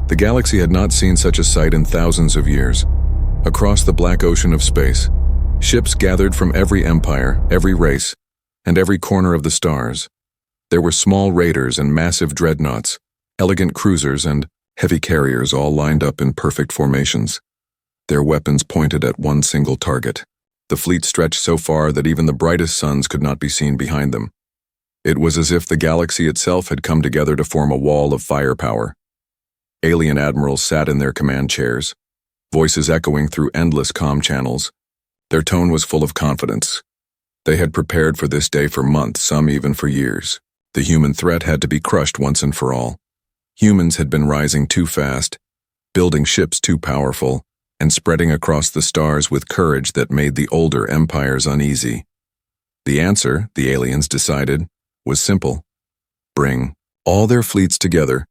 The galaxy had not seen such a sight in thousands of years. Across the black ocean of space, ships gathered from every empire, every race, and every corner of the stars. There were small raiders and massive dreadnoughts, elegant cruisers and heavy carriers all lined up in perfect formations. Their weapons pointed at one single target. The fleet stretched so far that even the brightest suns could not be seen behind them. It was as if the galaxy itself had come together to form a wall of firepower. Alien admirals sat in their command chairs, voices echoing through endless comm channels. Their tone was full of confidence. They had prepared for this day for months, some even for years. The human threat had to be crushed once and for all. Humans had been rising too fast, building ships too powerful, and spreading across the stars with courage that made the older empires uneasy. The answer, the aliens decided, was simple. Bring all their fleets together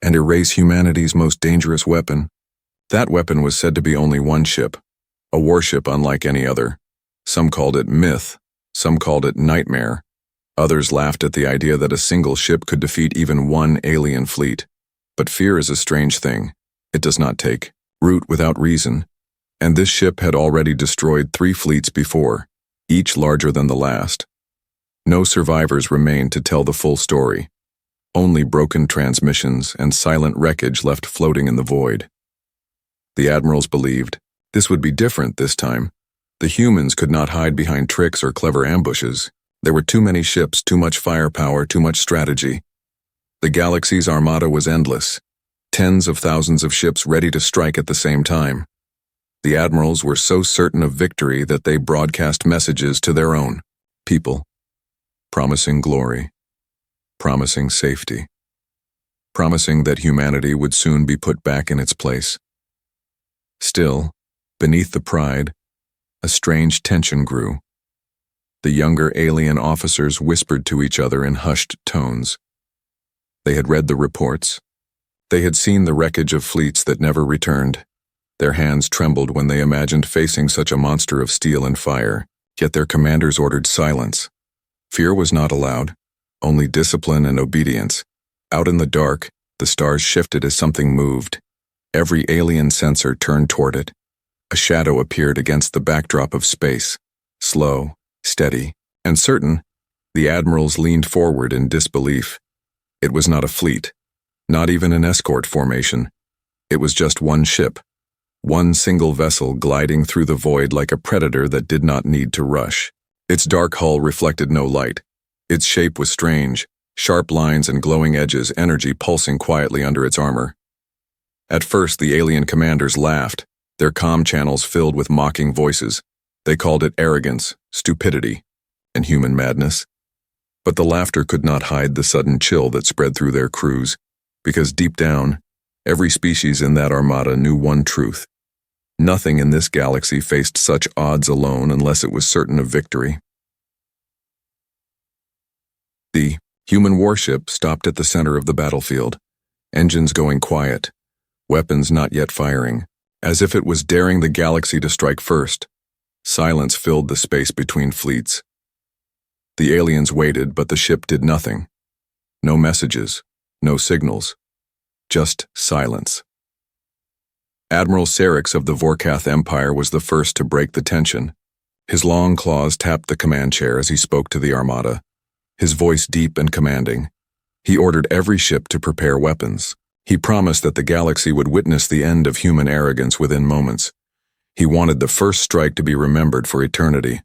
and erase humanity's most dangerous weapon. That weapon was said to be only one ship, a warship unlike any other. Some called it myth, some called it nightmare. Others laughed at the idea that a single ship could defeat even one alien fleet. But fear is a strange thing. It does not take root without reason. And this ship had already destroyed 3 fleets before, each larger than the last. No survivors remained to tell the full story. Only broken transmissions and silent wreckage left floating in the void. The admirals believed this would be different this time. The humans could not hide behind tricks or clever ambushes. There were too many ships, too much firepower, too much strategy. The galaxy's armada was endless, tens of thousands of ships ready to strike at the same time. The admirals were so certain of victory that they broadcast messages to their own people, promising glory, promising safety, promising that humanity would soon be put back in its place. Still, beneath the pride, a strange tension grew. The younger alien officers whispered to each other in hushed tones. They had read the reports. They had seen the wreckage of fleets that never returned. Their hands trembled when they imagined facing such a monster of steel and fire, yet their commanders ordered silence. Fear was not allowed, only discipline and obedience. Out in the dark, the stars shifted as something moved. Every alien sensor turned toward it. A shadow appeared against the backdrop of space. Slow, steady, and certain, the admirals leaned forward in disbelief. It was not a fleet, not even an escort formation. It was just one ship, one single vessel gliding through the void like a predator that did not need to rush. Its dark hull reflected no light. Its shape was strange, sharp lines and glowing edges, energy pulsing quietly under its armor. At first, the alien commanders laughed, their comm channels filled with mocking voices. They called it arrogance, stupidity, and human madness. But the laughter could not hide the sudden chill that spread through their crews, because deep down, every species in that armada knew one truth. Nothing in this galaxy faced such odds alone unless it was certain of victory. The human warship stopped at the center of the battlefield, engines going quiet, weapons not yet firing, as if it was daring the galaxy to strike first. Silence filled the space between fleets. The aliens waited, but the ship did nothing. No messages, no signals, just silence. Admiral Sarix of the Vorkath Empire was the first to break the tension. His long claws tapped the command chair as he spoke to the armada, his voice deep and commanding. He ordered every ship to prepare weapons. He promised that the galaxy would witness the end of human arrogance within moments. He wanted the first strike to be remembered for eternity.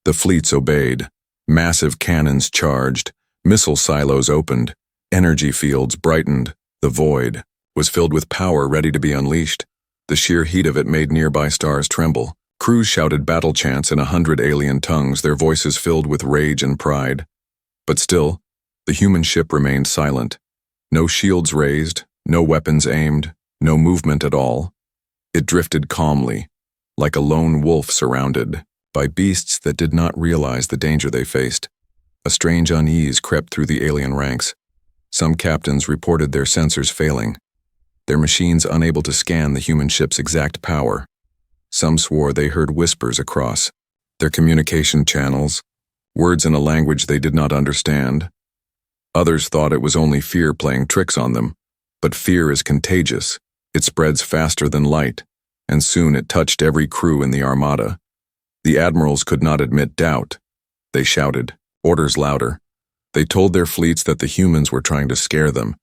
The fleets obeyed. Massive cannons charged, missile silos opened, energy fields brightened. The void was filled with power ready to be unleashed. The sheer heat of it made nearby stars tremble. Crews shouted battle chants in 100 alien tongues, their voices filled with rage and pride. But still, the human ship remained silent. No shields raised, no weapons aimed, no movement at all. It drifted calmly, like a lone wolf surrounded by beasts that did not realize the danger they faced. A strange unease crept through the alien ranks. Some captains reported their sensors failing, their machines unable to scan the human ship's exact power. Some swore they heard whispers across their communication channels, words in a language they did not understand. Others thought it was only fear playing tricks on them, but fear is contagious. It spreads faster than light, and soon it touched every crew in the Armada. The admirals could not admit doubt. They shouted, orders louder. They told their fleets that the humans were trying to scare them.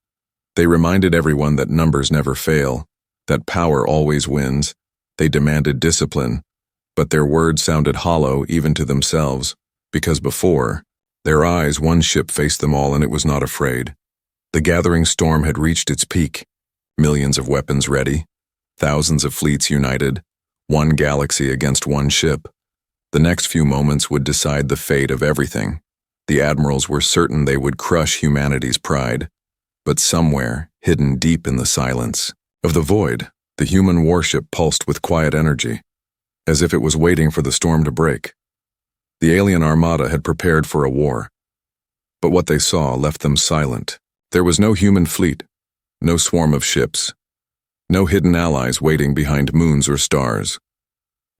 They reminded everyone that numbers never fail, that power always wins. They demanded discipline, but their words sounded hollow even to themselves, because before, their eyes, one ship faced them all and it was not afraid. The gathering storm had reached its peak, millions of weapons ready, thousands of fleets united, one galaxy against one ship. The next few moments would decide the fate of everything. The admirals were certain they would crush humanity's pride. But somewhere, hidden deep in the silence of the void, the human warship pulsed with quiet energy, as if it was waiting for the storm to break. The alien armada had prepared for a war. But what they saw left them silent. There was no human fleet, no swarm of ships, no hidden allies waiting behind moons or stars.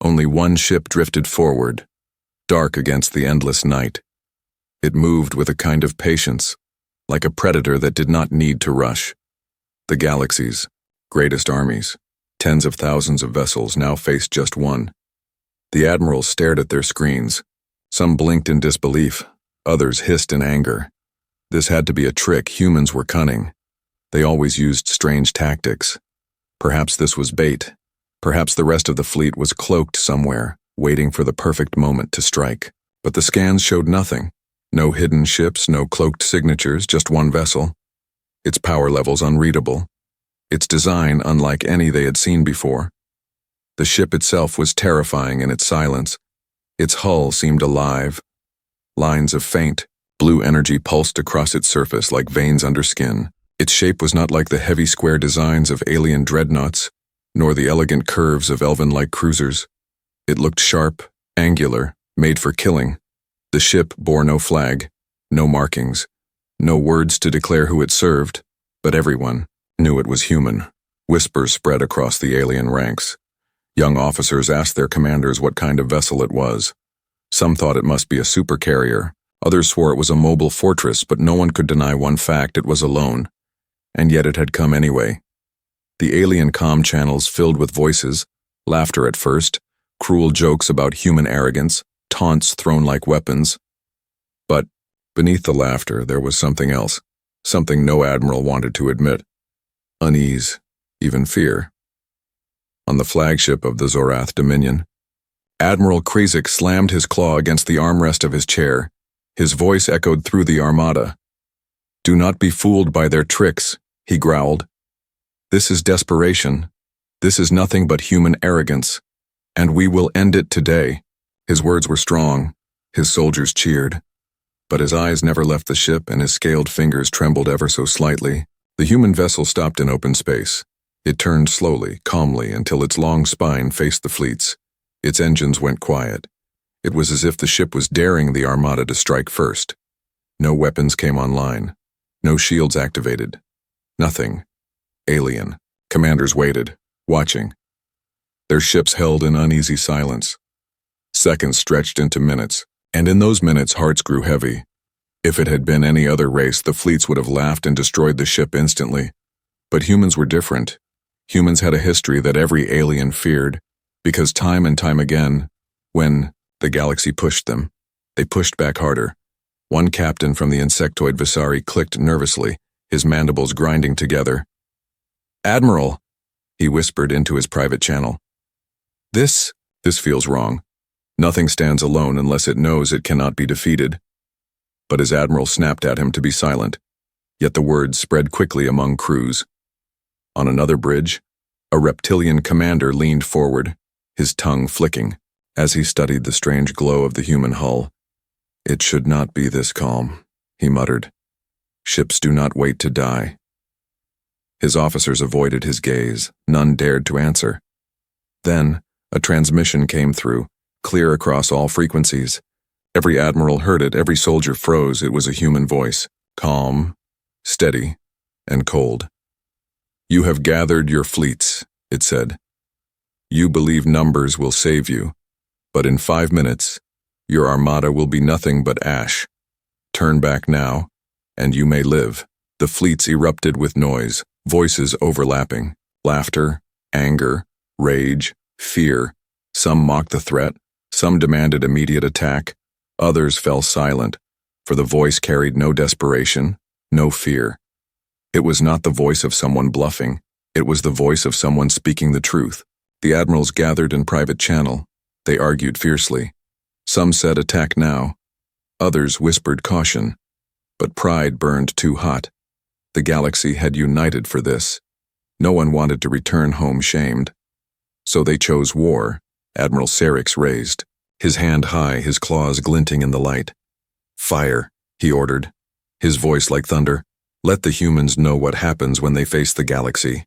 Only one ship drifted forward, dark against the endless night. It moved with a kind of patience, like a predator that did not need to rush. The galaxy's greatest armies, tens of thousands of vessels, now faced just one. The admirals stared at their screens. Some blinked in disbelief, others hissed in anger. This had to be a trick. Humans were cunning. They always used strange tactics. Perhaps this was bait. Perhaps the rest of the fleet was cloaked somewhere, waiting for the perfect moment to strike. But the scans showed nothing. No hidden ships, no cloaked signatures, just one vessel. Its power levels unreadable. Its design unlike any they had seen before. The ship itself was terrifying in its silence. Its hull seemed alive. Lines of faint, blue energy pulsed across its surface like veins under skin. Its shape was not like the heavy square designs of alien dreadnoughts, nor the elegant curves of elven-like cruisers. It looked sharp, angular, made for killing. The ship bore no flag, no markings, no words to declare who it served, but everyone knew it was human. Whispers spread across the alien ranks. Young officers asked their commanders what kind of vessel it was. Some thought it must be a supercarrier. Others swore it was a mobile fortress, but no one could deny one fact: it was alone. And yet it had come anyway. The alien comm channels filled with voices, laughter at first, cruel jokes about human arrogance, taunts thrown like weapons. But beneath the laughter there was something else, something no admiral wanted to admit. Unease, even fear. On the flagship of the Zorath Dominion, Admiral Krezek slammed his claw against the armrest of his chair. His voice echoed through the Armada. "Do not be fooled by their tricks," he growled. "This is desperation. This is nothing but human arrogance. And we will end it today." His words were strong. His soldiers cheered. But his eyes never left the ship, and his scaled fingers trembled ever so slightly. The human vessel stopped in open space. It turned slowly, calmly, until its long spine faced the fleets. Its engines went quiet. It was as if the ship was daring the Armada to strike first. No weapons came online. No shields activated. Nothing. Alien. Commanders waited, watching. Their ships held in uneasy silence. Seconds stretched into minutes, and in those minutes hearts grew heavy. If it had been any other race, the fleets would have laughed and destroyed the ship instantly. But humans were different. Humans had a history that every alien feared, because time and time again, when the galaxy pushed them, they pushed back harder. One captain from the insectoid Visari clicked nervously, his mandibles grinding together. "Admiral," he whispered into his private channel. This feels wrong. Nothing stands alone unless it knows it cannot be defeated." But his admiral snapped at him to be silent, yet the words spread quickly among crews. On another bridge, a reptilian commander leaned forward, his tongue flicking, as he studied the strange glow of the human hull. "It should not be this calm," he muttered. "Ships do not wait to die." His officers avoided his gaze. None dared to answer. Then, a transmission came through, clear across all frequencies. Every admiral heard it, every soldier froze. It was a human voice, calm, steady, and cold. "You have gathered your fleets," it said. "You believe numbers will save you, but in 5 minutes, your armada will be nothing but ash. Turn back now, and you may live." The fleets erupted with noise, voices overlapping. Laughter, anger, rage, fear. Some mocked the threat, some demanded immediate attack, others fell silent, for the voice carried no desperation, no fear. It was not the voice of someone bluffing, it was the voice of someone speaking the truth. The admirals gathered in private channel. They argued fiercely. Some said attack now. Others whispered caution. But pride burned too hot. The galaxy had united for this. No one wanted to return home shamed. So they chose war. Admiral Serix raised, his hand high, his claws glinting in the light. Fire, he ordered, his voice like thunder. Let the humans know what happens when they face the galaxy.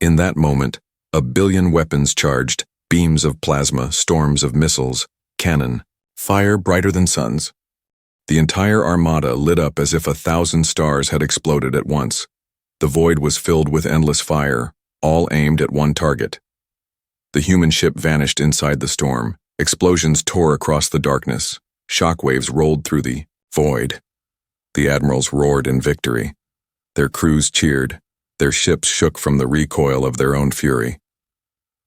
In that moment, 1 billion weapons charged, beams of plasma, storms of missiles, cannon, fire brighter than suns. The entire Armada lit up as if 1,000 stars had exploded at once. The void was filled with endless fire, all aimed at one target. The human ship vanished inside the storm. Explosions tore across the darkness. Shockwaves rolled through the void. The admirals roared in victory. Their crews cheered. Their ships shook from the recoil of their own fury.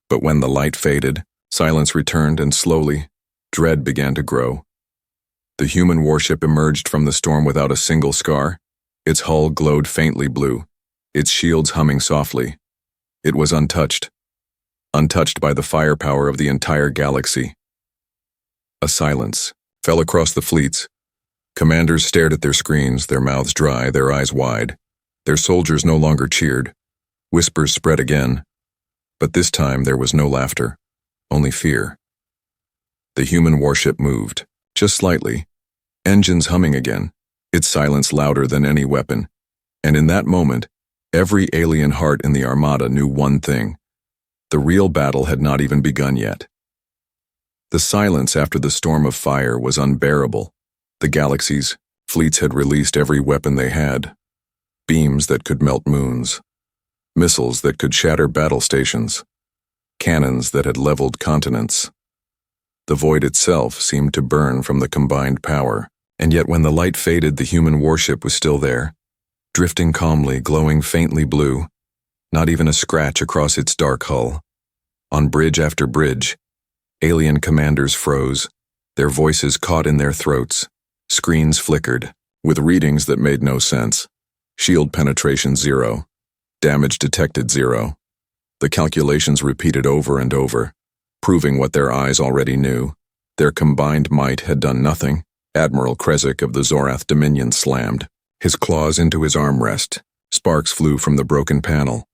But when the light faded, silence returned, and slowly, dread began to grow. The human warship emerged from the storm without a single scar. Its hull glowed faintly blue, its shields humming softly. It was untouched by the firepower of the entire galaxy. A silence fell across the fleets. Commanders stared at their screens, their mouths dry, their eyes wide. Their soldiers no longer cheered. Whispers spread again. But this time there was no laughter, only fear. The human warship moved, just slightly, engines humming again, its silence louder than any weapon. And in that moment, every alien heart in the Armada knew one thing. The real battle had not even begun yet. The silence after the storm of fire was unbearable. The galaxy's fleets had released every weapon they had. Beams that could melt moons. Missiles that could shatter battle stations. Cannons that had leveled continents. The void itself seemed to burn from the combined power. And yet when the light faded, the human warship was still there, drifting calmly, glowing faintly blue. Not even a scratch across its dark hull. On bridge after bridge, alien commanders froze, their voices caught in their throats. Screens flickered, with readings that made no sense. Shield penetration 0. Damage detected 0. The calculations repeated over and over, proving what their eyes already knew. Their combined might had done nothing. Admiral Krezek of the Zorath Dominion slammed, his claws into his armrest. Sparks flew from the broken panel.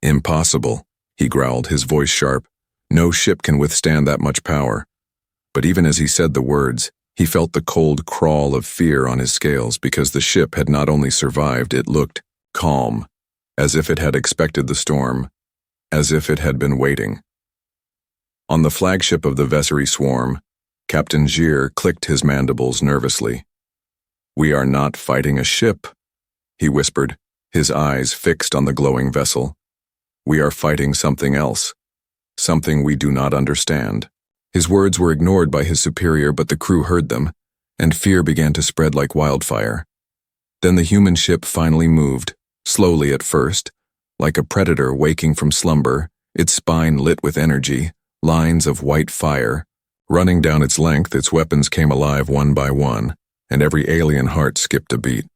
Impossible, he growled, his voice sharp. No ship can withstand that much power. But even as he said the words, he felt the cold crawl of fear on his scales because the ship had not only survived, it looked calm, as if it had expected the storm, as if it had been waiting. On the flagship of the Vessery swarm, Captain Gier clicked his mandibles nervously. "We are not fighting a ship," he whispered, his eyes fixed on the glowing vessel. "We are fighting something else, something we do not understand." His words were ignored by his superior, but the crew heard them, and fear began to spread like wildfire. Then the human ship finally moved, slowly at first, like a predator waking from slumber, its spine lit with energy, lines of white fire. Running down its length, its weapons came alive one by one, and every alien heart skipped a beat.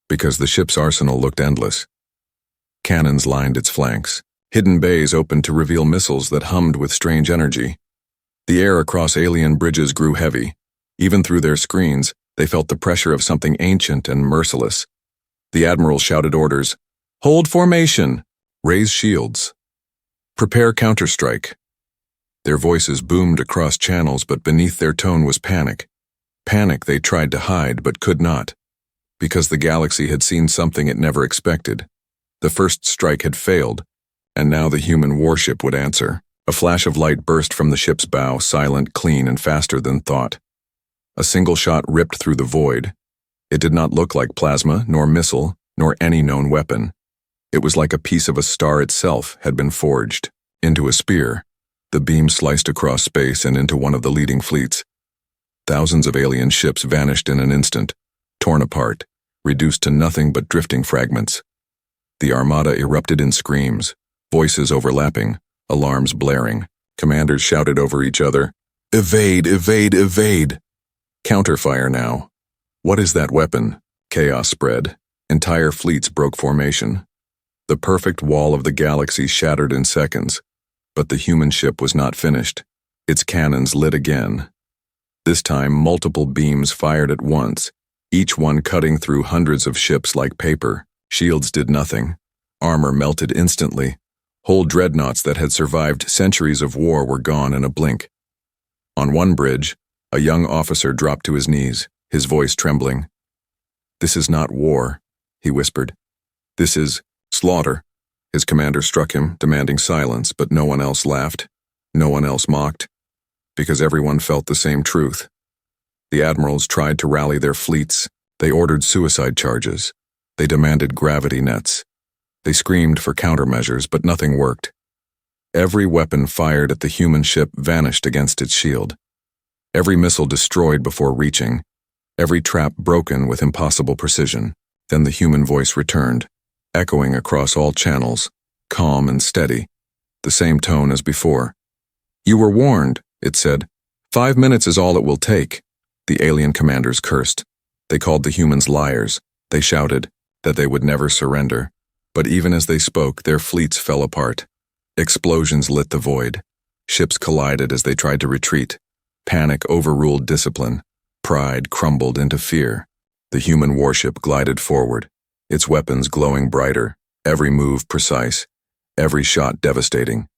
Because the ship's arsenal looked endless. Cannons lined its flanks. Hidden bays opened to reveal missiles that hummed with strange energy. The air across alien bridges grew heavy. Even through their screens, they felt the pressure of something ancient and merciless. The admiral shouted orders. "Hold formation! Raise shields! Prepare counterstrike!" Their voices boomed across channels, but beneath their tone was panic. Panic they tried to hide, but could not. Because the galaxy had seen something it never expected. The first strike had failed, and now the human warship would answer. A flash of light burst from the ship's bow, silent, clean, and faster than thought. A single shot ripped through the void. It did not look like plasma, nor missile, nor any known weapon. It was like a piece of a star itself had been forged into a spear. The beam sliced across space and into one of the leading fleets. Thousands of alien ships vanished in an instant, torn apart, reduced to nothing but drifting fragments. The Armada erupted in screams. Voices overlapping, alarms blaring. Commanders shouted over each other, "Evade, evade, evade!" Counterfire now. What is that weapon? Chaos spread. Entire fleets broke formation. The perfect wall of the galaxy shattered in seconds. But the human ship was not finished. Its cannons lit again. This time, multiple beams fired at once, each one cutting through hundreds of ships like paper. Shields did nothing. Armor melted instantly. Whole dreadnoughts that had survived centuries of war were gone in a blink. On one bridge, a young officer dropped to his knees, his voice trembling. "This is not war," he whispered. "This is slaughter." His commander struck him, demanding silence, but no one else laughed. No one else mocked, because everyone felt the same truth. The admirals tried to rally their fleets. They ordered suicide charges. They demanded gravity nets. They screamed for countermeasures, but nothing worked. Every weapon fired at the human ship vanished against its shield. Every missile destroyed before reaching. Every trap broken with impossible precision. Then the human voice returned, echoing across all channels, calm and steady, the same tone as before. "You were warned," it said. 5 minutes is all it will take." The alien commanders cursed. They called the humans liars. They shouted that they would never surrender. But even as they spoke, their fleets fell apart. Explosions lit the void. Ships collided as they tried to retreat. Panic overruled discipline. Pride crumbled into fear. The human warship glided forward, its weapons glowing brighter, every move precise, every shot devastating.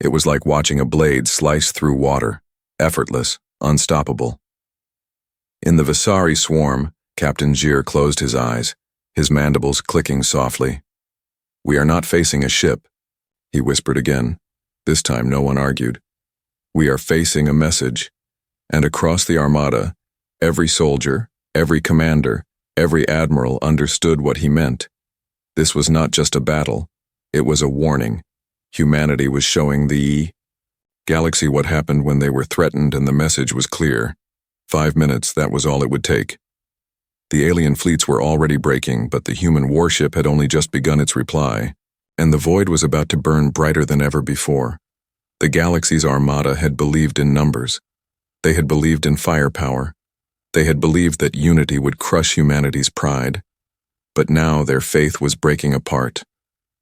It was like watching a blade slice through water, effortless, unstoppable. In the Visari swarm, Captain Gier closed his eyes, his mandibles clicking softly. "We are not facing a ship," he whispered again. This time no one argued. "We are facing a message." And across the Armada, every soldier, every commander, every admiral understood what he meant. This was not just a battle. It was a warning. Humanity was showing the galaxy what happened when they were threatened, and the message was clear. 5 minutes, that was all it would take. The alien fleets were already breaking, but the human warship had only just begun its reply, and the void was about to burn brighter than ever before. The galaxy's Armada had believed in numbers. They had believed in firepower. They had believed that unity would crush humanity's pride. But now their faith was breaking apart.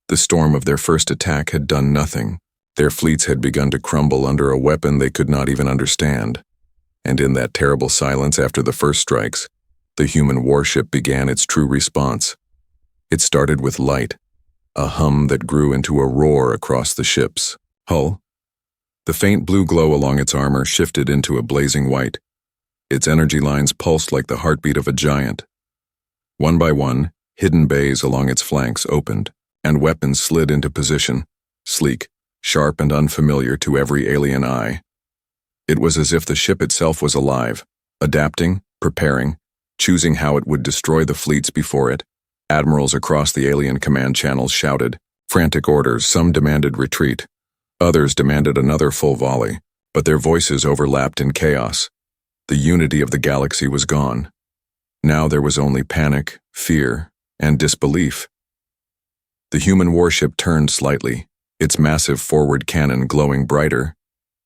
The storm of their first attack had done nothing. Their fleets had begun to crumble under a weapon they could not even understand. And in that terrible silence after the first strikes, the human warship began its true response. It started with light, a hum that grew into a roar across the ship's hull. The faint blue glow along its armor shifted into a blazing white. Its energy lines pulsed like the heartbeat of a giant. One by one, hidden bays along its flanks opened, and weapons slid into position, sleek, sharp, and unfamiliar to every alien eye. It was as if the ship itself was alive, adapting, preparing, choosing how it would destroy the fleets before it. Admirals across the alien command channels shouted frantic orders. Some demanded retreat. Others demanded another full volley, but their voices overlapped in chaos. The unity of the galaxy was gone. Now there was only panic, fear, and disbelief. The human warship turned slightly, its massive forward cannon glowing brighter.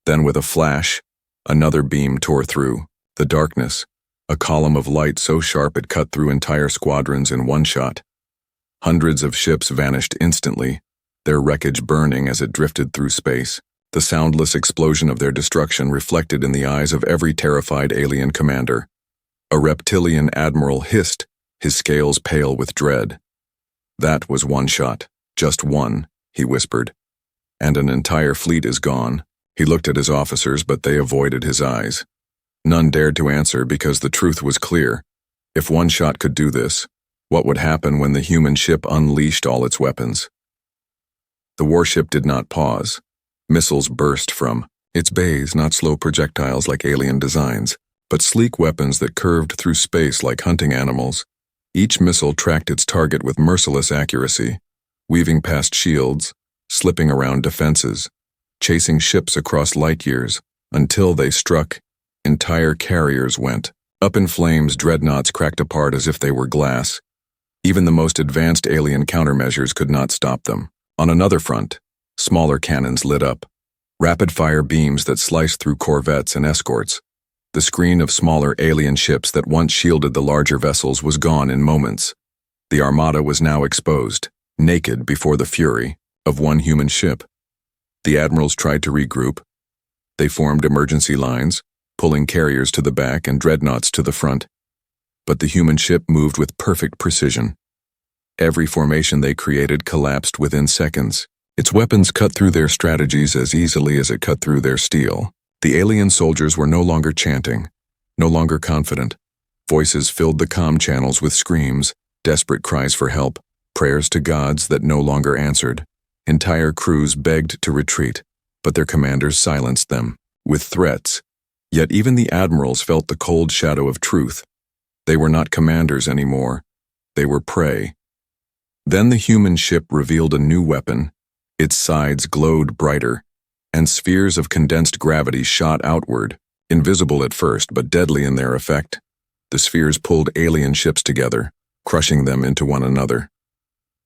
Then with a flash, another beam tore through the darkness, a column of light so sharp it cut through entire squadrons in one shot. Hundreds of ships vanished instantly, their wreckage burning as it drifted through space. The soundless explosion of their destruction reflected in the eyes of every terrified alien commander. A reptilian admiral hissed, his scales pale with dread. "That was one shot, just one," he whispered. "And an entire fleet is gone." He looked at his officers, but they avoided his eyes. None dared to answer because the truth was clear. If one shot could do this, what would happen when the human ship unleashed all its weapons? The warship did not pause. Missiles burst from its bays, not slow projectiles like alien designs, but sleek weapons that curved through space like hunting animals. Each missile tracked its target with merciless accuracy, weaving past shields, slipping around defenses, chasing ships across light years, until they struck. Entire carriers went up in flames. Dreadnoughts cracked apart as if they were glass. Even the most advanced alien countermeasures could not stop them. On another front, smaller cannons lit up, rapid-fire beams that sliced through corvettes and escorts. The screen of smaller alien ships that once shielded the larger vessels was gone in moments. The Armada was now exposed, naked before the fury of one human ship. The admirals tried to regroup. They formed emergency lines, pulling carriers to the back and dreadnoughts to the front. But the human ship moved with perfect precision. Every formation they created collapsed within seconds. Its weapons cut through their strategies as easily as it cut through their steel. The alien soldiers were no longer chanting, no longer confident. Voices filled the comm channels with screams, desperate cries for help, prayers to gods that no longer answered. Entire crews begged to retreat, but their commanders silenced them with threats. Yet even the admirals felt the cold shadow of truth. They were not commanders anymore. They were prey. Then the human ship revealed a new weapon. Its sides glowed brighter, and spheres of condensed gravity shot outward, invisible at first but deadly in their effect. The spheres pulled alien ships together, crushing them into one another.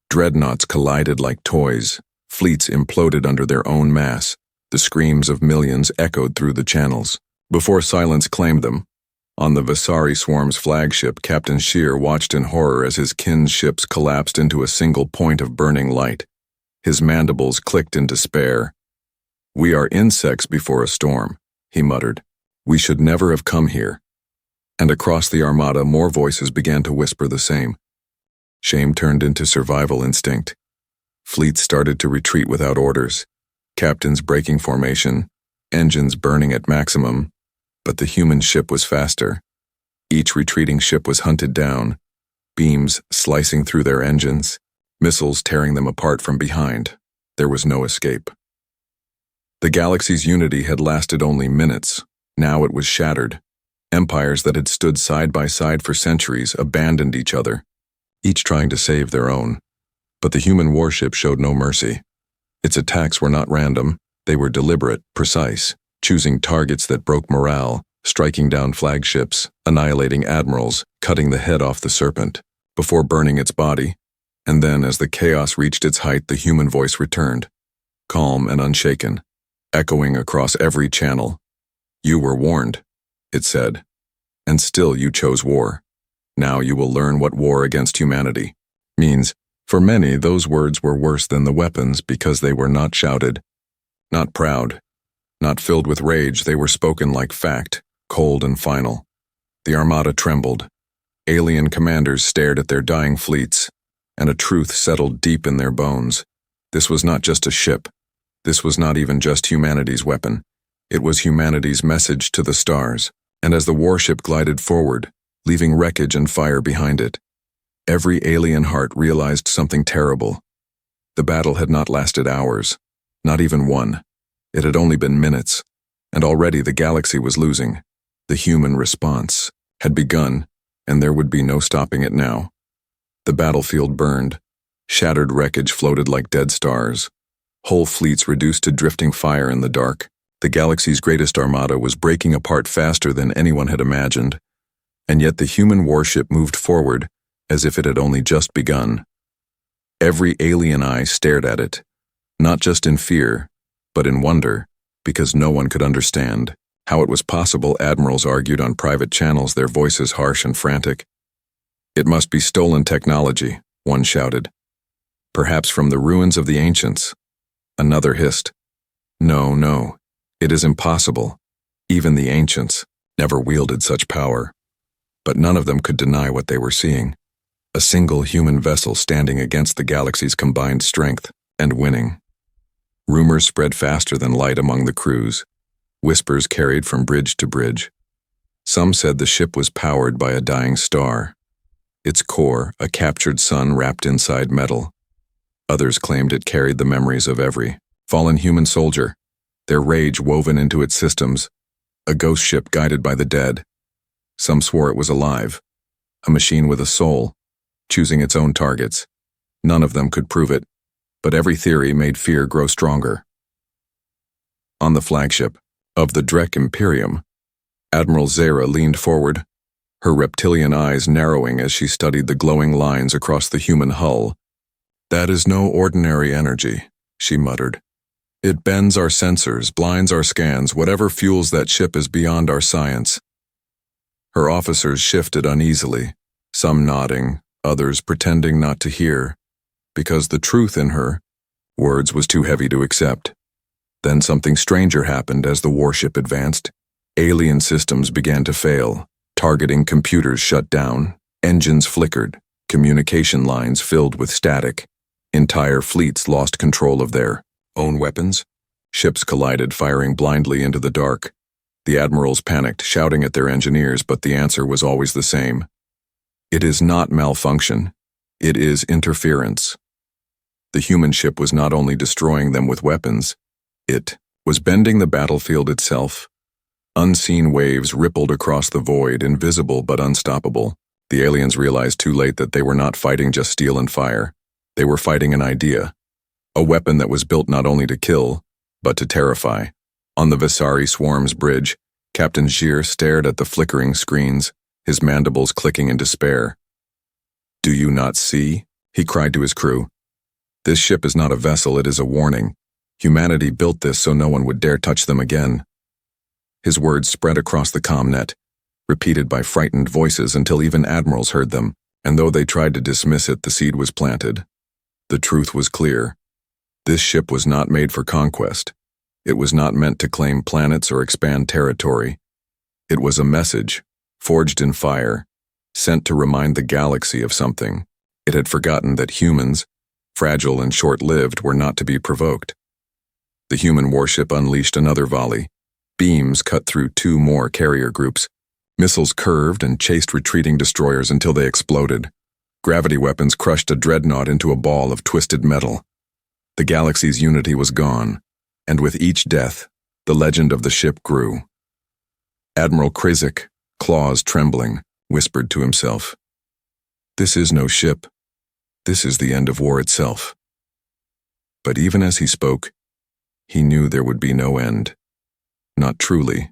Dreadnoughts collided like toys. Fleets imploded under their own mass. The screams of millions echoed through the channels. Before silence claimed them, on the Vasari Swarm's flagship, Captain Shear watched in horror as his kin's ships collapsed into a single point of burning light. His mandibles clicked in despair. "We are insects before a storm," he muttered. "We should never have come here." And across the Armada, more voices began to whisper the same. Shame turned into survival instinct. Fleets started to retreat without orders, captains breaking formation, engines burning at maximum. But the human ship was faster. Each retreating ship was hunted down, beams slicing through their engines, missiles tearing them apart from behind. There was no escape. The galaxy's unity had lasted only minutes. Now it was shattered. Empires that had stood side by side for centuries abandoned each other, each trying to save their own. But the human warship showed no mercy. Its attacks were not random. They were deliberate, precise, choosing targets that broke morale, striking down flagships, annihilating admirals, cutting the head off the serpent, before burning its body. And then, as the chaos reached its height, the human voice returned, calm and unshaken, echoing across every channel. "You were warned," it said, "and still you chose war. Now you will learn what war against humanity means." For many, those words were worse than the weapons because they were not shouted, not proud, not filled with rage. They were spoken like fact, cold and final. The Armada trembled. Alien commanders stared at their dying fleets, and a truth settled deep in their bones. This was not just a ship. This was not even just humanity's weapon. It was humanity's message to the stars. And as the warship glided forward, leaving wreckage and fire behind it, every alien heart realized something terrible. The battle had not lasted hours, not even one. It had only been minutes, and already the galaxy was losing. The human response had begun, and there would be no stopping it now. The battlefield burned. Shattered wreckage floated like dead stars. Whole fleets reduced to drifting fire in the dark. The galaxy's greatest armada was breaking apart faster than anyone had imagined. And yet the human warship moved forward as if it had only just begun. Every alien eye stared at it, not just in fear, but in wonder, because no one could understand how it was possible. Admirals argued on private channels, their voices harsh and frantic. "It must be stolen technology," one shouted. "Perhaps from the ruins of the ancients." Another hissed. No, it is impossible. Even the ancients never wielded such power." But none of them could deny what they were seeing. A single human vessel standing against the galaxy's combined strength and winning. Rumors spread faster than light among the crews. Whispers carried from bridge to bridge. Some said the ship was powered by a dying star, its core a captured sun wrapped inside metal. Others claimed it carried the memories of every fallen human soldier, their rage woven into its systems, a ghost ship guided by the dead. Some swore it was alive, a machine with a soul, choosing its own targets. None of them could prove it, but every theory made fear grow stronger. On the flagship of the Drek Imperium, Admiral Zera leaned forward, her reptilian eyes narrowing as she studied the glowing lines across the human hull. "That is no ordinary energy," she muttered. "It bends our sensors, blinds our scans. Whatever fuels that ship is beyond our science." Her officers shifted uneasily, some nodding, others pretending not to hear, because the truth in her words was too heavy to accept. Then something stranger happened as the warship advanced. Alien systems began to fail, targeting computers shut down, engines flickered, communication lines filled with static. Entire fleets lost control of their own weapons. Ships collided, firing blindly into the dark. The admirals panicked, shouting at their engineers, but the answer was always the same. It is not malfunction. It is interference. The human ship was not only destroying them with weapons, it was bending the battlefield itself. Unseen waves rippled across the void, invisible but unstoppable. The aliens realized too late that they were not fighting just steel and fire. They were fighting an idea, a weapon that was built not only to kill, but to terrify. On the Visari Swarm's bridge, Captain Gir stared at the flickering screens, his mandibles clicking in despair. "Do you not see?" he cried to his crew. "This ship is not a vessel, it is a warning. Humanity built this so no one would dare touch them again." His words spread across the comm-net, repeated by frightened voices until even admirals heard them, and though they tried to dismiss it, the seed was planted. The truth was clear. This ship was not made for conquest. It was not meant to claim planets or expand territory. It was a message, forged in fire, sent to remind the galaxy of something. It had forgotten that humans, fragile and short-lived, were not to be provoked. The human warship unleashed another volley. Beams cut through two more carrier groups. Missiles curved and chased retreating destroyers until they exploded. Gravity weapons crushed a dreadnought into a ball of twisted metal. The galaxy's unity was gone, and with each death, the legend of the ship grew. Admiral Krizik, claws trembling, whispered to himself, "This is no ship. This is the end of war itself." But even as he spoke, he knew there would be no end. Not truly,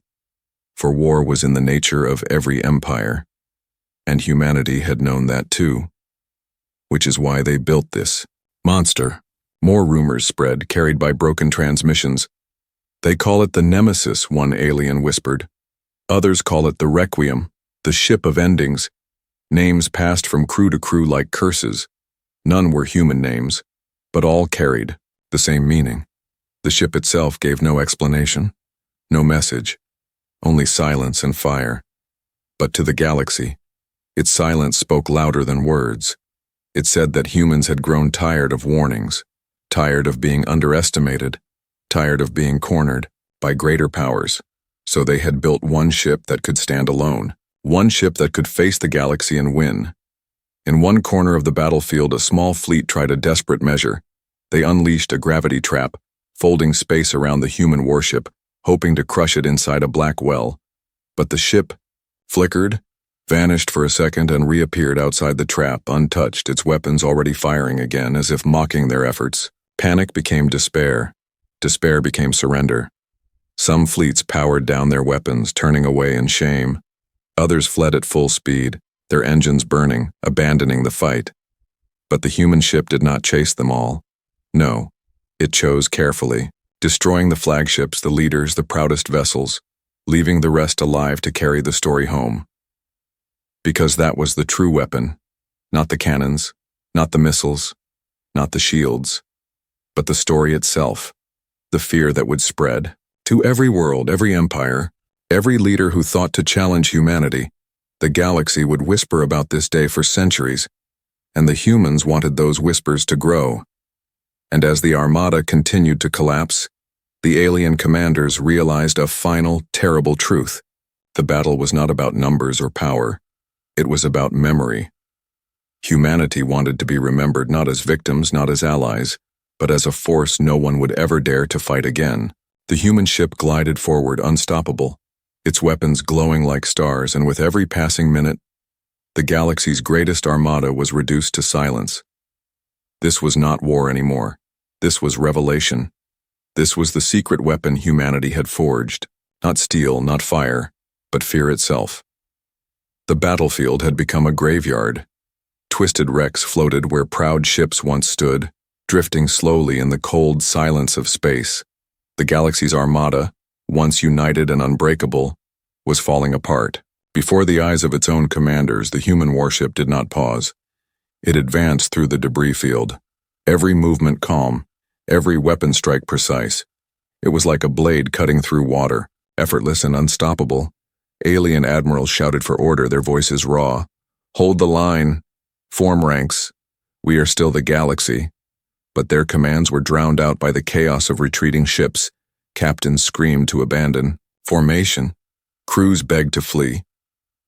for war was in the nature of every empire, and humanity had known that too. Which is why they built this monster. More rumors spread, carried by broken transmissions. "They call it the Nemesis," one alien whispered. "Others call it the Requiem, the ship of endings." Names passed from crew to crew like curses. None were human names, but all carried the same meaning. The ship itself gave no explanation, no message, only silence and fire. But to the galaxy, its silence spoke louder than words. It said that humans had grown tired of warnings, tired of being underestimated, tired of being cornered by greater powers. So they had built one ship that could stand alone, one ship that could face the galaxy and win. In one corner of the battlefield, a small fleet tried a desperate measure. They unleashed a gravity trap, folding space around the human warship, hoping to crush it inside a black well. But the ship flickered, vanished for a second, and reappeared outside the trap, untouched, its weapons already firing again, as if mocking their efforts. Panic became despair. Despair became surrender. Some fleets powered down their weapons, turning away in shame. Others fled at full speed, their engines burning, abandoning the fight. But the human ship did not chase them all. No, it chose carefully, destroying the flagships, the leaders, the proudest vessels, leaving the rest alive to carry the story home. Because that was the true weapon, not the cannons, not the missiles, not the shields, but the story itself, the fear that would spread. To every world, every empire, every leader who thought to challenge humanity, the galaxy would whisper about this day for centuries, and the humans wanted those whispers to grow. And as the Armada continued to collapse, the alien commanders realized a final, terrible truth. The battle was not about numbers or power. It was about memory. Humanity wanted to be remembered not as victims, not as allies, but as a force no one would ever dare to fight again. The human ship glided forward, unstoppable, its weapons glowing like stars, and with every passing minute, the galaxy's greatest armada was reduced to silence. This was not war anymore. This was revelation. This was the secret weapon humanity had forged. Not steel, not fire, but fear itself. The battlefield had become a graveyard. Twisted wrecks floated where proud ships once stood, drifting slowly in the cold silence of space. The galaxy's armada, once united and unbreakable, was falling apart. Before the eyes of its own commanders, the human warship did not pause. It advanced through the debris field, every movement calm, every weapon strike precise. It was like a blade cutting through water, effortless and unstoppable. Alien admirals shouted for order, their voices raw. "Hold the line. Form ranks. We are still the galaxy." But their commands were drowned out by the chaos of retreating ships. Captains screamed to abandon formation. Crews begged to flee.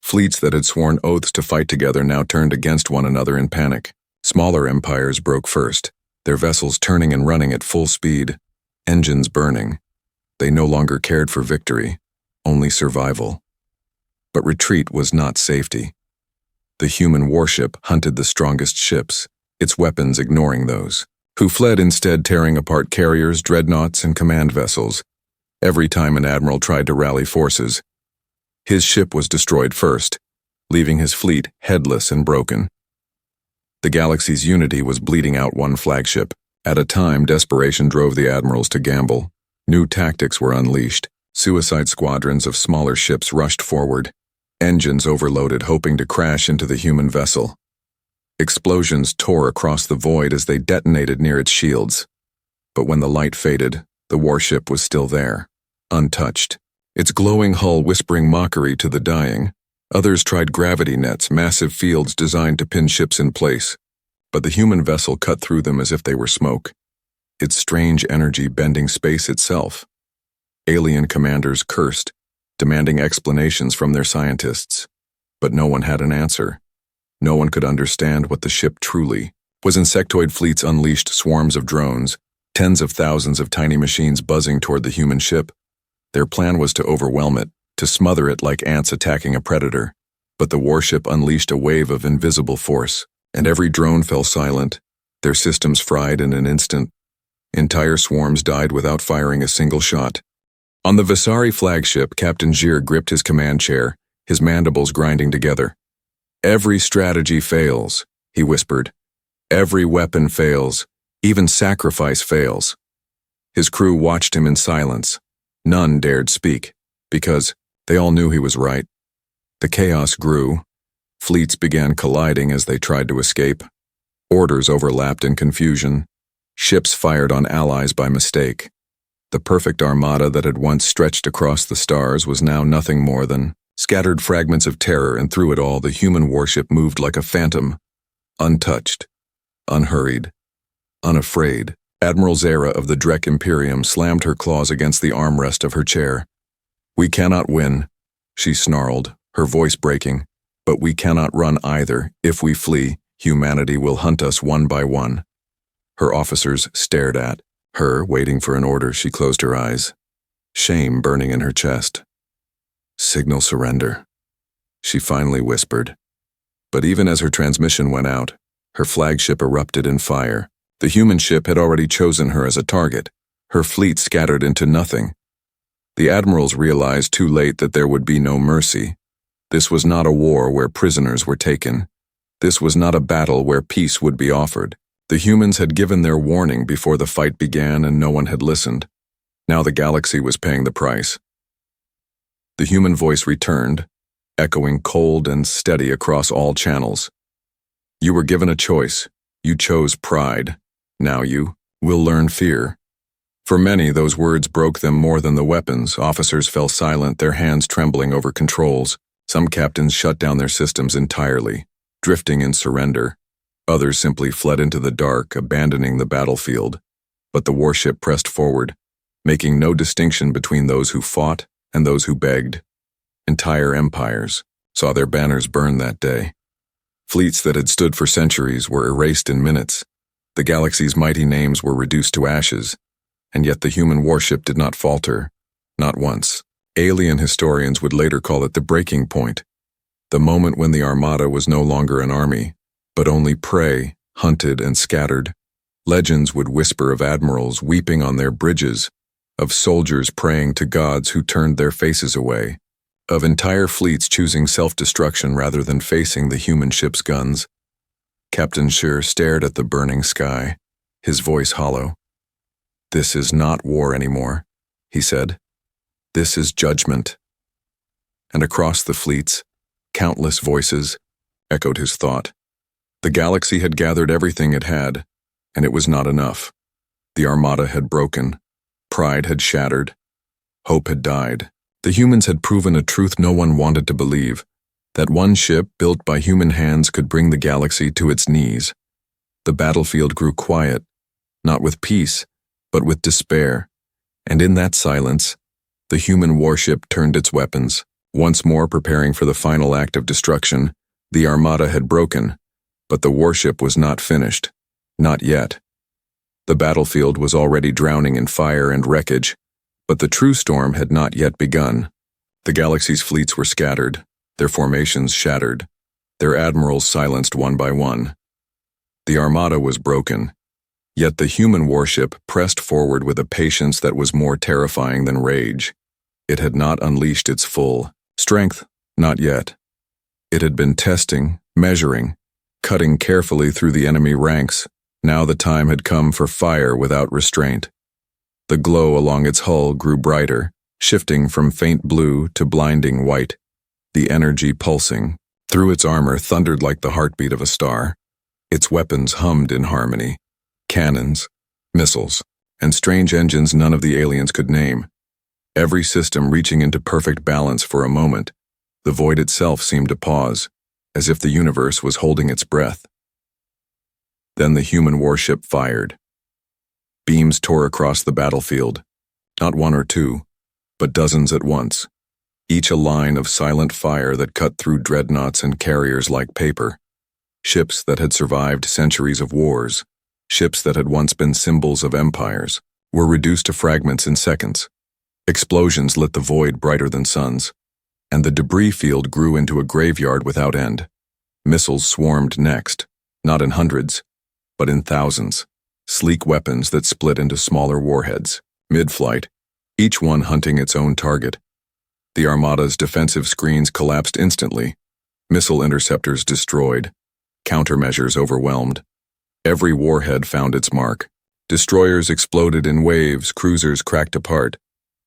Fleets that had sworn oaths to fight together now turned against one another in panic. Smaller empires broke first, their vessels turning and running at full speed, engines burning. They no longer cared for victory, only survival. But retreat was not safety. The human warship hunted the strongest ships, its weapons ignoring those who fled, instead tearing apart carriers, dreadnoughts, and command vessels. Every time an admiral tried to rally forces, his ship was destroyed first, leaving his fleet headless and broken. The galaxy's unity was bleeding out one flagship. At a time, desperation drove the admirals to gamble. New tactics were unleashed. Suicide squadrons of smaller ships rushed forward, engines overloaded, hoping to crash into the human vessel. Explosions tore across the void as they detonated near its shields. But when the light faded, the warship was still there, untouched, its glowing hull whispering mockery to the dying. Others tried gravity nets, massive fields designed to pin ships in place, but the human vessel cut through them as if they were smoke, its strange energy bending space itself. Alien commanders cursed, demanding explanations from their scientists, but no one had an answer. No one could understand what the ship truly was. Insectoid fleets unleashed swarms of drones, tens of thousands of tiny machines buzzing toward the human ship. Their plan was to overwhelm it, to smother it like ants attacking a predator. But the warship unleashed a wave of invisible force, and every drone fell silent, their systems fried in an instant. Entire swarms died without firing a single shot. On the Visari flagship, Captain Gir gripped his command chair, his mandibles grinding together. "Every strategy fails," he whispered. "Every weapon fails. Even sacrifice fails." His crew watched him in silence. None dared speak, because they all knew he was right. The chaos grew. Fleets began colliding as they tried to escape. Orders overlapped in confusion. Ships fired on allies by mistake. The perfect armada that had once stretched across the stars was now nothing more than scattered fragments of terror, and through it all the human warship moved like a phantom, untouched, unhurried, unafraid. Admiral Zara of the Drek Imperium slammed her claws against the armrest of her chair. "We cannot win," she snarled, her voice breaking. "But we cannot run either. If we flee, humanity will hunt us one by one." Her officers stared at her, waiting for an order. She closed her eyes, shame burning in her chest. "Signal surrender," she finally whispered. But even as her transmission went out, her flagship erupted in fire. The human ship had already chosen her as a target, her fleet scattered into nothing. The admirals realized too late that there would be no mercy. This was not a war where prisoners were taken. This was not a battle where peace would be offered. The humans had given their warning before the fight began, and no one had listened. Now the galaxy was paying the price. The human voice returned, echoing cold and steady across all channels. "You were given a choice. You chose pride. Now you will learn fear." For many, those words broke them more than the weapons. Officers fell silent, their hands trembling over controls. Some captains shut down their systems entirely, drifting in surrender. Others simply fled into the dark, abandoning the battlefield. But the warship pressed forward, making no distinction between those who fought and those who begged. Entire empires saw their banners burn that day. Fleets that had stood for centuries were erased in minutes. The galaxy's mighty names were reduced to ashes, and yet the human warship did not falter, not once. Alien historians would later call it the breaking point, the moment when the Armada was no longer an army, but only prey, hunted and scattered. Legends would whisper of admirals weeping on their bridges, of soldiers praying to gods who turned their faces away, of entire fleets choosing self-destruction rather than facing the human ship's guns. Captain Scheer stared at the burning sky, his voice hollow. "This is not war anymore," he said. "This is judgment." And across the fleets, countless voices echoed his thought. The galaxy had gathered everything it had, and it was not enough. The Armada had broken, pride had shattered, hope had died. The humans had proven a truth no one wanted to believe, that one ship built by human hands could bring the galaxy to its knees. The battlefield grew quiet, not with peace, but with despair, and in that silence, the human warship turned its weapons. Once more preparing for the final act of destruction, the Armada had broken, but the warship was not finished. Not yet. The battlefield was already drowning in fire and wreckage, but the true storm had not yet begun. The galaxy's fleets were scattered, their formations shattered, their admirals silenced one by one. The Armada was broken, yet the human warship pressed forward with a patience that was more terrifying than rage. It had not unleashed its full strength, not yet. It had been testing, measuring, cutting carefully through the enemy ranks. Now the time had come for fire without restraint. The glow along its hull grew brighter, shifting from faint blue to blinding white. The energy pulsing through its armor thundered like the heartbeat of a star. Its weapons hummed in harmony. Cannons, missiles, and strange engines none of the aliens could name. Every system reaching into perfect balance for a moment. The void itself seemed to pause, as if the universe was holding its breath. Then the human warship fired. Beams tore across the battlefield, not one or two, but dozens at once, each a line of silent fire that cut through dreadnoughts and carriers like paper. Ships that had survived centuries of wars, ships that had once been symbols of empires, were reduced to fragments in seconds. Explosions lit the void brighter than suns, and the debris field grew into a graveyard without end. Missiles swarmed next, not in hundreds, but in thousands, sleek weapons that split into smaller warheads, mid-flight, each one hunting its own target. The Armada's defensive screens collapsed instantly, missile interceptors destroyed, countermeasures overwhelmed. Every warhead found its mark. Destroyers exploded in waves, cruisers cracked apart.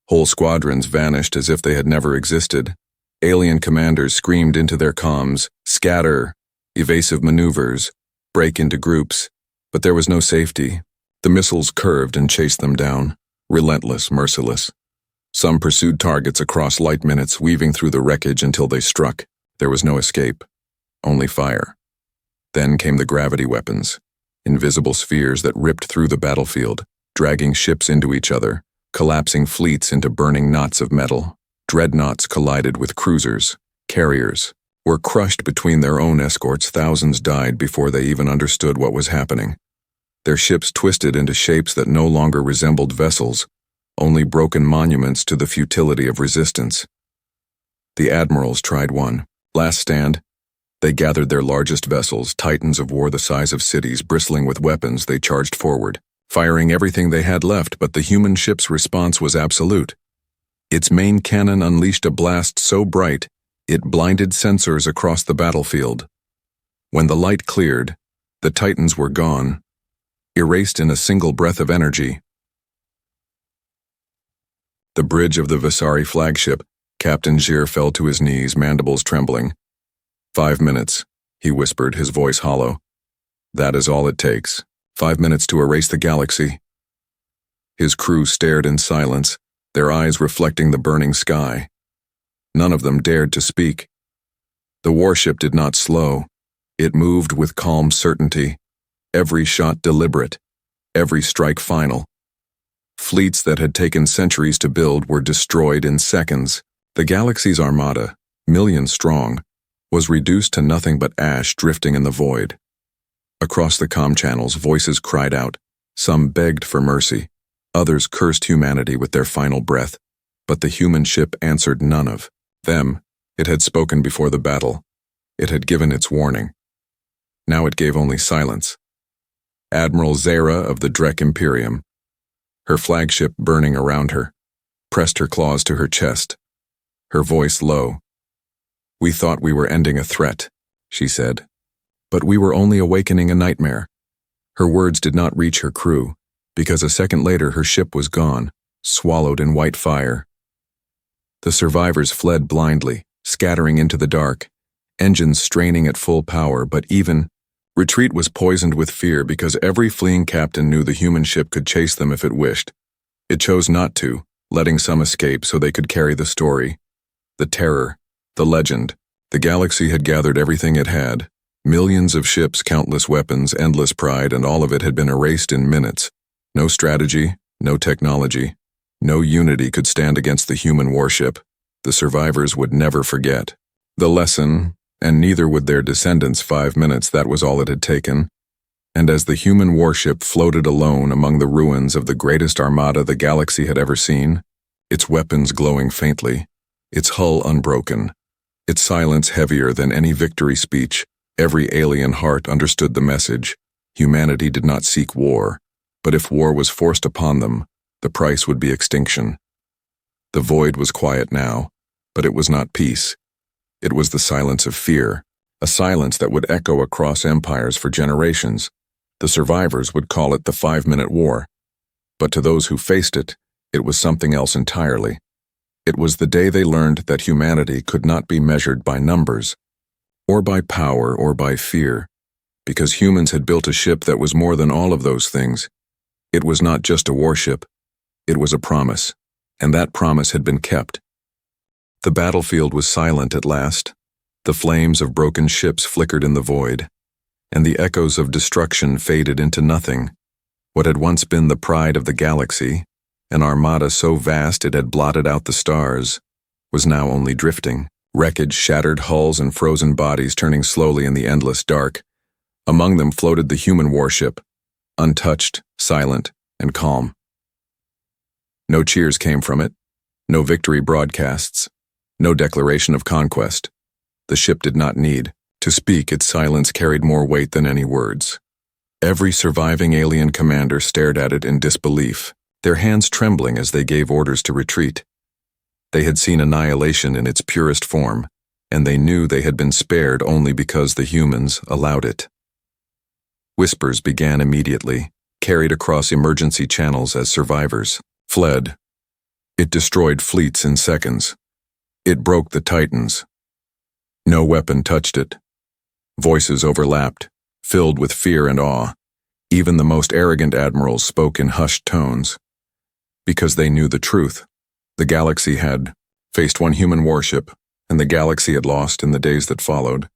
Whole squadrons vanished as if they had never existed. Alien commanders screamed into their comms, "Scatter!" Evasive maneuvers, break into groups. But there was no safety. The missiles curved and chased them down, relentless, merciless. Some pursued targets across light minutes, weaving through the wreckage until they struck. There was no escape, only fire. Then came the gravity weapons, invisible spheres that ripped through the battlefield, dragging ships into each other, collapsing fleets into burning knots of metal. Dreadnoughts collided with cruisers, carriers, were crushed between their own escorts. Thousands died before they even understood what was happening. Their ships twisted into shapes that no longer resembled vessels, only broken monuments to the futility of resistance. The admirals tried one last stand. They gathered their largest vessels, titans of war the size of cities, bristling with weapons. They charged forward, firing everything they had left, but the human ship's response was absolute. Its main cannon unleashed a blast so bright, it blinded sensors across the battlefield. When the light cleared, the titans were gone, erased in a single breath of energy. The bridge of the Vasari flagship, Captain Scheer fell to his knees, mandibles trembling. 5 minutes, he whispered, his voice hollow. That is all it takes. 5 minutes to erase the galaxy. His crew stared in silence, their eyes reflecting the burning sky. None of them dared to speak. The warship did not slow. It moved with calm certainty, every shot deliberate, every strike final. Fleets that had taken centuries to build were destroyed in seconds. The galaxy's armada, millions strong, was reduced to nothing but ash drifting in the void. Across the comm channels, voices cried out. Some begged for mercy. Others cursed humanity with their final breath, but the human ship answered none of them. It had spoken before the battle. It had given its warning. Now it gave only silence. Admiral Zara of the Drek Imperium, her flagship burning around her, pressed her claws to her chest, her voice low. We thought we were ending a threat, she said. But we were only awakening a nightmare. Her words did not reach her crew, because a second later her ship was gone, swallowed in white fire. The survivors fled blindly, scattering into the dark, engines straining at full power, but even retreat was poisoned with fear because every fleeing captain knew the human ship could chase them if it wished. It chose not to, letting some escape so they could carry the story. The terror, the legend. The galaxy had gathered everything it had. Millions of ships, countless weapons, endless pride, and all of it had been erased in minutes. No strategy, no technology, no unity could stand against the human warship. The survivors would never forget the lesson, and neither would their descendants. 5 minutes, that was all it had taken. And as the human warship floated alone among the ruins of the greatest armada the galaxy had ever seen, its weapons glowing faintly, its hull unbroken, its silence heavier than any victory speech, every alien heart understood the message. Humanity did not seek war, but if war was forced upon them, the price would be extinction. The void was quiet now, but it was not peace. It was the silence of fear, a silence that would echo across empires for generations. The survivors would call it the 5-minute war. But to those who faced it, it was something else entirely. It was the day they learned that humanity could not be measured by numbers, or by power, or by fear, because humans had built a ship that was more than all of those things. It was not just a warship, it was a promise, and that promise had been kept. The battlefield was silent at last. The flames of broken ships flickered in the void, and the echoes of destruction faded into nothing. What had once been the pride of the galaxy, an armada so vast it had blotted out the stars, was now only drifting. Wreckage, shattered hulls, and frozen bodies turning slowly in the endless dark. Among them floated the human warship, untouched, silent, and calm. No cheers came from it, no victory broadcasts, no declaration of conquest. The ship did not need to speak. Its silence carried more weight than any words. Every surviving alien commander stared at it in disbelief, their hands trembling as they gave orders to retreat. They had seen annihilation in its purest form, and they knew they had been spared only because the humans allowed it. Whispers began immediately, carried across emergency channels as survivors fled. It destroyed fleets in seconds. It broke the Titans. No weapon touched it. Voices overlapped, filled with fear and awe. Even the most arrogant admirals spoke in hushed tones, because they knew the truth. The galaxy had faced one human warship, and the galaxy had lost in the days that followed.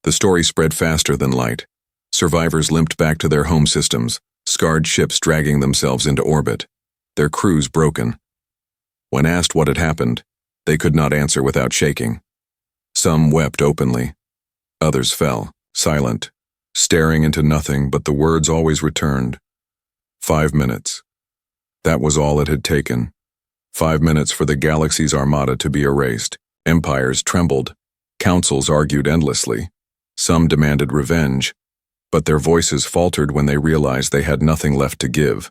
The story spread faster than light. Survivors limped back to their home systems, scarred ships dragging themselves into orbit, their crews broken. When asked what had happened, they could not answer without shaking. Some wept openly. Others fell, silent, staring into nothing, but the words always returned. 5 minutes. That was all it had taken. 5 minutes for the galaxy's armada to be erased. Empires trembled. Councils argued endlessly. Some demanded revenge, but their voices faltered when they realized they had nothing left to give.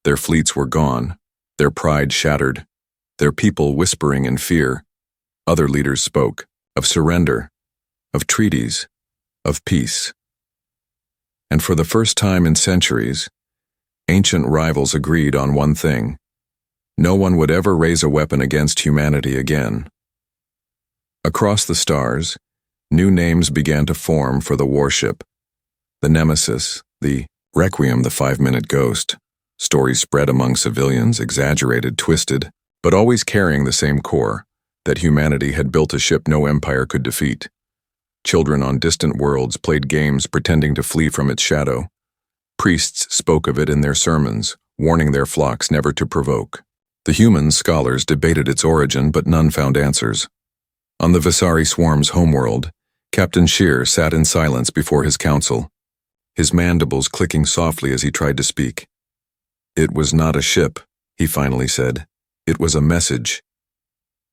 Their fleets were gone, their pride shattered, their people whispering in fear. Other leaders spoke of surrender, of treaties, of peace. And for the first time in centuries, ancient rivals agreed on one thing: no one would ever raise a weapon against humanity again. Across the stars, new names began to form for the warship. The Nemesis, the Requiem, the 5-minute ghost. Stories spread among civilians, exaggerated, twisted, but always carrying the same core, that humanity had built a ship no empire could defeat. Children on distant worlds played games pretending to flee from its shadow. Priests spoke of it in their sermons, warning their flocks never to provoke. The human scholars debated its origin, but none found answers. On the Visari swarm's homeworld, Captain Shear sat in silence before his council, his mandibles clicking softly as he tried to speak. "It was not a ship," he finally said. "It was a message."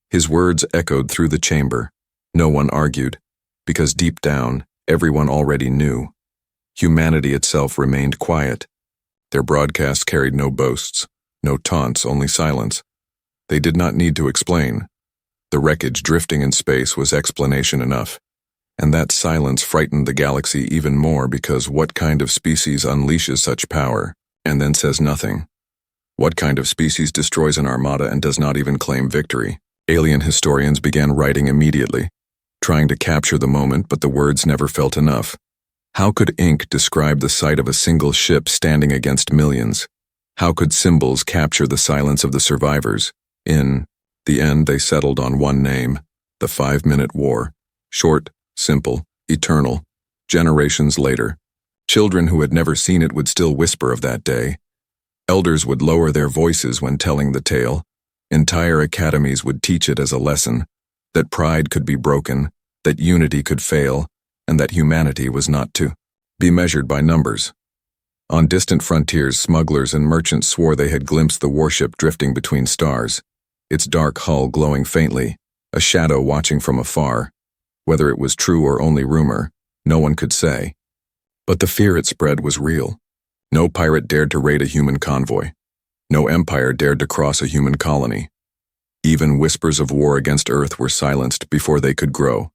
His words echoed through the chamber. No one argued, because deep down, everyone already knew. Humanity itself remained quiet. Their broadcast carried no boasts, no taunts, only silence. They did not need to explain. The wreckage drifting in space was explanation enough, And that silence frightened the galaxy even more because what kind of species unleashes such power and then says nothing? What kind of species destroys an armada and does not even claim victory? Alien historians began writing immediately, trying to capture the moment, but the words never felt enough. How could ink describe the sight of a single ship standing against millions? How could symbols capture the silence of the survivors? In the end, they settled on one name, the 5-Minute War. Short, simple, eternal. Generations later, children who had never seen it would still whisper of that day. Elders would lower their voices when telling the tale. Entire academies would teach it as a lesson, that pride could be broken, that unity could fail, and that humanity was not to be measured by numbers. On distant frontiers, smugglers and merchants swore they had glimpsed the warship drifting between stars, its dark hull glowing faintly, a shadow watching from afar. Whether it was true or only rumor, no one could say. But the fear it spread was real. No pirate dared to raid a human convoy. No empire dared to cross a human colony. Even whispers of war against Earth were silenced before they could grow.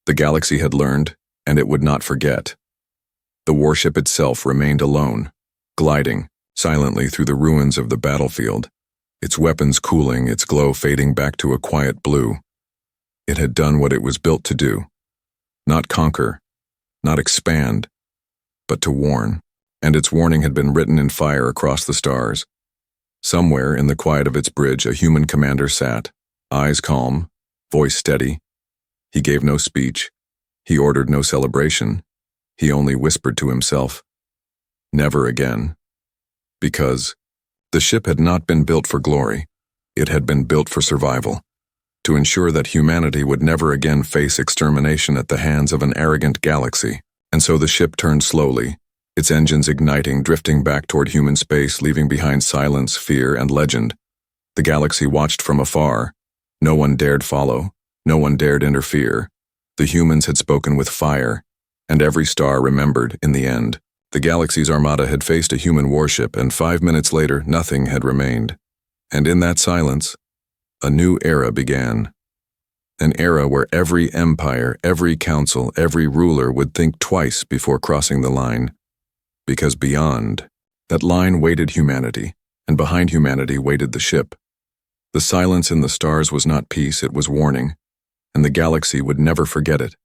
The galaxy had learned, and it would not forget. The warship itself remained alone, gliding silently through the ruins of the battlefield, its weapons cooling, its glow fading back to a quiet blue. It had done what it was built to do. Not conquer, not expand, but to warn. And its warning had been written in fire across the stars. Somewhere in the quiet of its bridge, a human commander sat, eyes calm, voice steady. He gave no speech. He ordered no celebration. He only whispered to himself, "Never again." Because the ship had not been built for glory. It had been built for survival, to ensure that humanity would never again face extermination at the hands of an arrogant galaxy. And so the ship turned slowly, its engines igniting, drifting back toward human space, leaving behind silence, fear, and legend. The galaxy watched from afar. No one dared follow. No one dared interfere. The humans had spoken with fire, and every star remembered in the end. The galaxy's armada had faced a human warship, and 5 minutes later, nothing had remained. And in that silence, a new era began. An era where every empire, every council, every ruler would think twice before crossing the line. Because beyond that line waited humanity, and behind humanity waited the ship. The silence in the stars was not peace, it was warning, and the galaxy would never forget it.